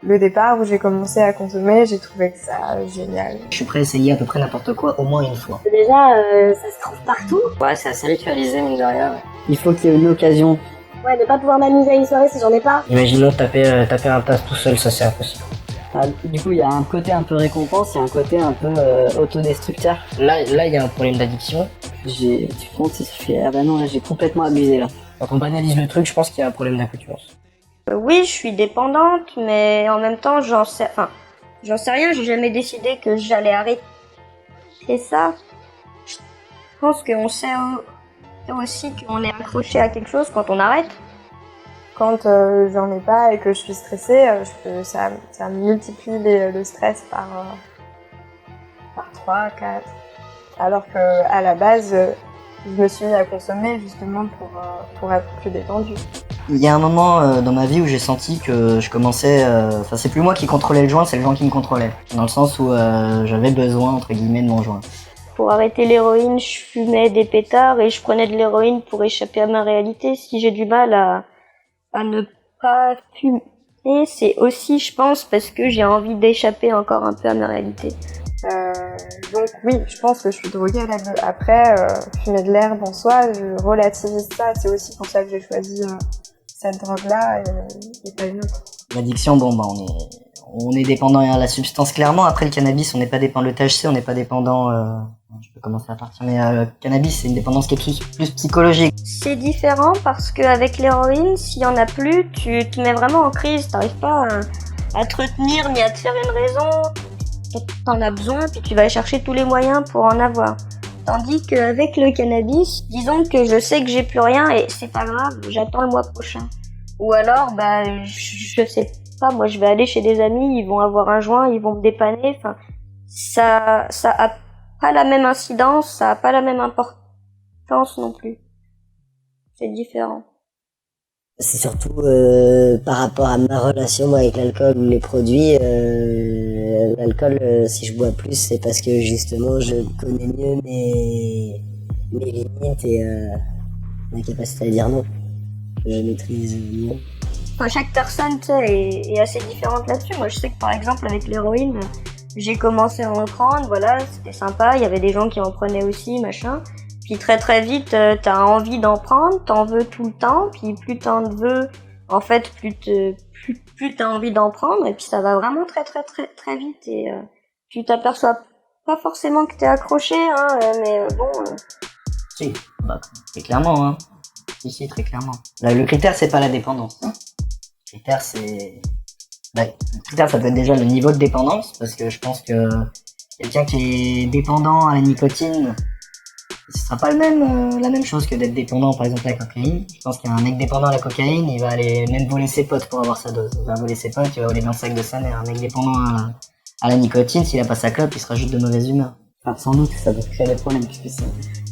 le départ où j'ai commencé à consommer, j'ai trouvé que ça génial. Je suis prêt à essayer à peu près n'importe quoi au moins une fois. Déjà, ça se trouve partout. Ouais, c'est assez ritualisé, mine de rien. Il faut qu'il y ait une occasion. Ouais, ne pas pouvoir m'amuser à une soirée si j'en ai pas. Imaginons taper un tas tout seul, ça c'est impossible. Ah, du coup, il y a un côté un peu récompense, il y a un côté un peu autodestructeur. Là, il y a un problème d'addiction. Tu comptes, ça fait... Ah bah non, là, j'ai complètement abusé, là. Quand on banalise le truc, je pense qu'il y a un problème d'accoutumance. Oui, je suis dépendante, mais en même temps, j'en sais rien, j'ai jamais décidé que j'allais arrêter ça. Je pense qu'on sait aussi qu'on est accroché à quelque chose quand on arrête. Quand j'en ai pas et que je suis stressée, ça multiplie le stress par 3, 4. Alors que à la base, je me suis mis à consommer justement pour être plus détendue. Il y a un moment dans ma vie où j'ai senti que je commençais... Enfin, c'est plus moi qui contrôlais le joint, c'est le joint qui me contrôlait. Dans le sens où j'avais besoin, entre guillemets, de mon joint. Pour arrêter l'héroïne, je fumais des pétards et je prenais de l'héroïne pour échapper à ma réalité. Si j'ai du mal à ne pas fumer, c'est aussi, je pense, parce que j'ai envie d'échapper encore un peu à ma réalité. Donc oui, je pense que je suis droguée à la gueule. Après, fumer de l'herbe en soi, je relativise ça. C'est aussi pour ça que j'ai choisi cette drogue-là et pas une autre. L'addiction, bon, bah, on est dépendant à la substance, clairement. Après, le cannabis, on n'est pas dépendant. Le THC, on n'est pas dépendant... Je peux commencer à partir, mais cannabis, c'est une dépendance qui est plus psychologique. C'est différent parce qu'avec l'héroïne, s'il y en a plus, tu te mets vraiment en crise. T'arrives pas à te retenir ni à te faire une raison. T'en as besoin, puis tu vas chercher tous les moyens pour en avoir. Tandis qu'avec le cannabis, disons que je sais que j'ai plus rien et c'est pas grave, j'attends le mois prochain. Ou alors, bah, je sais pas, moi je vais aller chez des amis, ils vont avoir un joint, ils vont me dépanner. Enfin, ça a pas la même incidence, ça a pas la même importance non plus. C'est différent. C'est surtout par rapport à ma relation moi, avec l'alcool ou les produits. L'alcool, si je bois plus, c'est parce que justement je connais mieux mes limites et ma capacité à dire non. Je maîtrise mieux. Enfin, chaque personne, tu sais, est assez différente là-dessus. Moi, je sais que par exemple avec l'héroïne, j'ai commencé à en prendre, voilà, c'était sympa. Il y avait des gens qui en prenaient aussi, machin. Puis très vite, t'as envie d'en prendre, t'en veux tout le temps, puis plus t'en veux, en fait, plus t'as envie d'en prendre, et puis ça va vraiment très vite, et tu t'aperçois pas forcément que t'es accroché, hein, mais bon... Si, bah, très clairement, hein. Si, très clairement. Là, le critère, c'est pas la dépendance. Hein. Le critère, c'est... Bah, le critère, ça peut être déjà le niveau de dépendance, parce que je pense que quelqu'un qui est dépendant à la nicotine, ce sera pas la même chose que d'être dépendant par exemple à la cocaïne. Je pense qu'un mec dépendant à la cocaïne, il va aller même voler ses potes pour avoir sa dose. Il va voler ses potes, il va voler dans le sac de sa mère. Un mec dépendant à la nicotine, s'il a pas sa clope, il sera juste de mauvaise humeur. Enfin, sans doute que ça doit créer des problèmes puisque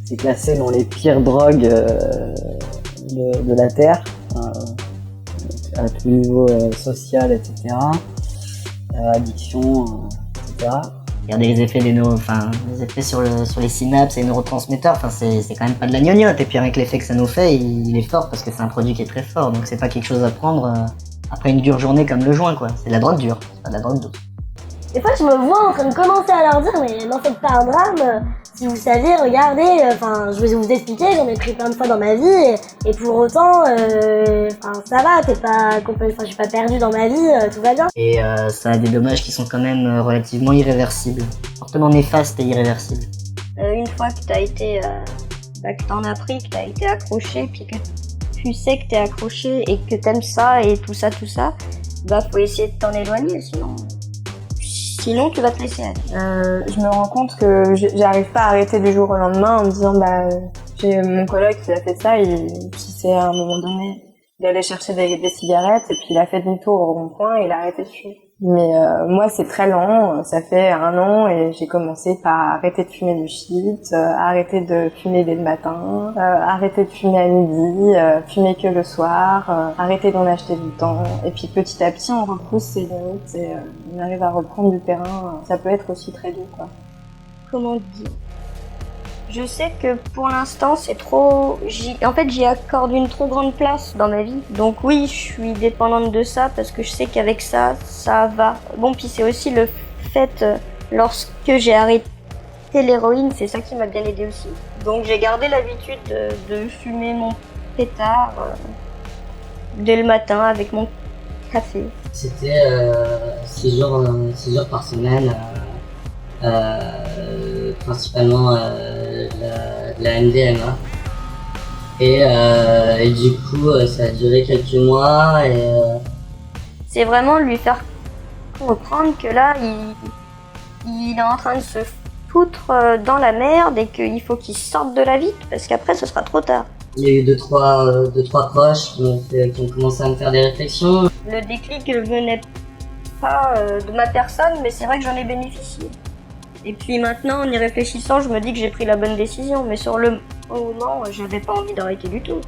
c'est classé dans les pires drogues de la Terre, à tout niveau social, etc. Addiction, etc. Regardez les effets les effets sur les synapses et les neurotransmetteurs, enfin c'est quand même pas de la gnognotte, et puis avec l'effet que ça nous fait, il est fort parce que c'est un produit qui est très fort, donc c'est pas quelque chose à prendre après une dure journée comme le joint quoi, c'est de la drogue dure, c'est pas de la drogue douce. Des fois, je me vois en train de commencer à leur dire, mais n'en faites pas un drame. Si vous saviez, regardez, je vais vous expliquer, j'en ai pris plein de fois dans ma vie, et pour autant, ça va, je suis pas perdue dans ma vie, tout va bien. Et ça a des dommages qui sont quand même relativement irréversibles, fortement néfastes et irréversibles. Une fois que t'as été, que t'en as pris, que t'as été accroché, puis que tu sais que t'es accroché et que t'aimes ça et tout ça, bah faut essayer de t'en éloigner, sinon tu vas te laisser aller. Je me rends compte que j'arrive pas à arrêter du jour au lendemain en me disant j'ai mon coloc qui a fait ça, puis c'est à un moment donné il allait chercher des cigarettes et puis il a fait demi-tour au rond-point et il a arrêté de fumer. Mais moi c'est très lent, ça fait 1 an et j'ai commencé par arrêter de fumer du shit, arrêter de fumer dès le matin, arrêter de fumer à midi, fumer que le soir, arrêter d'en acheter du temps. Et puis petit à petit on repousse ses limites et on arrive à reprendre du terrain. Ça peut être aussi très dur quoi. Comment dire ? Je sais que pour l'instant c'est trop... En fait j'y accorde une trop grande place dans ma vie. Donc oui, je suis dépendante de ça parce que je sais qu'avec ça, ça va. Bon, puis c'est aussi le fait, lorsque j'ai arrêté l'héroïne, c'est ça qui m'a bien aidé aussi. Donc j'ai gardé l'habitude de fumer mon pétard dès le matin avec mon café. C'était 6 jours par semaine, principalement la MDMA. Et du coup, ça a duré quelques mois. C'est vraiment lui faire comprendre que là, il est en train de se foutre dans la merde et qu'il faut qu'il sorte de la vie parce qu'après, ce sera trop tard. Il y a eu deux, trois proches qui ont commencé à me faire des réflexions. Le déclic ne venait pas de ma personne, mais c'est vrai que j'en ai bénéficié. Et puis maintenant, en y réfléchissant, je me dis que j'ai pris la bonne décision, mais sur le moment, j'avais pas envie d'arrêter du tout.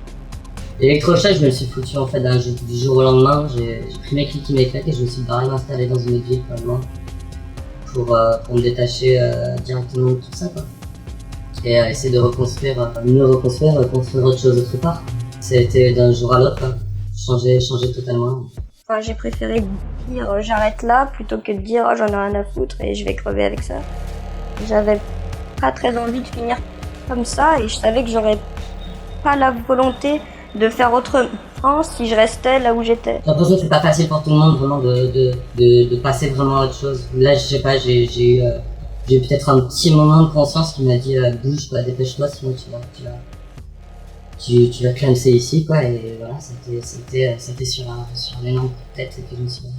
L'électrochoc, je me suis foutu en fait du jour au lendemain. J'ai pris mes clics, mes claques et je me suis barré m'installer dans une autre ville, pas loin, pour me détacher directement de tout ça, quoi. Et essayer de mieux reconstruire autre chose autre part. C'était d'un jour à l'autre, changer totalement. Enfin, j'ai préféré dire j'arrête là plutôt que de dire oh, j'en ai rien à foutre et je vais crever avec ça. J'avais pas très envie de finir comme ça et je savais que j'aurais pas la volonté de faire autrement si je restais là où j'étais. J'ai l'impression que c'est pas facile pour tout le monde vraiment de passer vraiment à autre chose. Là, je sais pas, j'ai eu peut-être un petit moment de conscience qui m'a dit bouge, quoi, dépêche-toi, sinon tu vas clamser ici, quoi. Et voilà, c'était sur un énorme coup de tête que je me suis dit.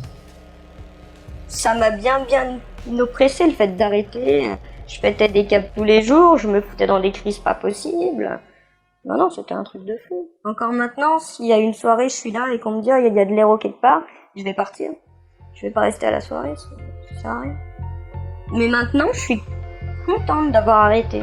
Ça m'a bien oppressé le fait d'arrêter. Je pétais des câbles tous les jours, je me foutais dans des crises pas possibles. Non, c'était un truc de fou. Encore maintenant, s'il y a une soirée, je suis là et qu'on me dit oh, il y a de l'héros quelque part, je vais partir. Je vais pas rester à la soirée, ça sert à rien. Mais maintenant, je suis contente d'avoir arrêté.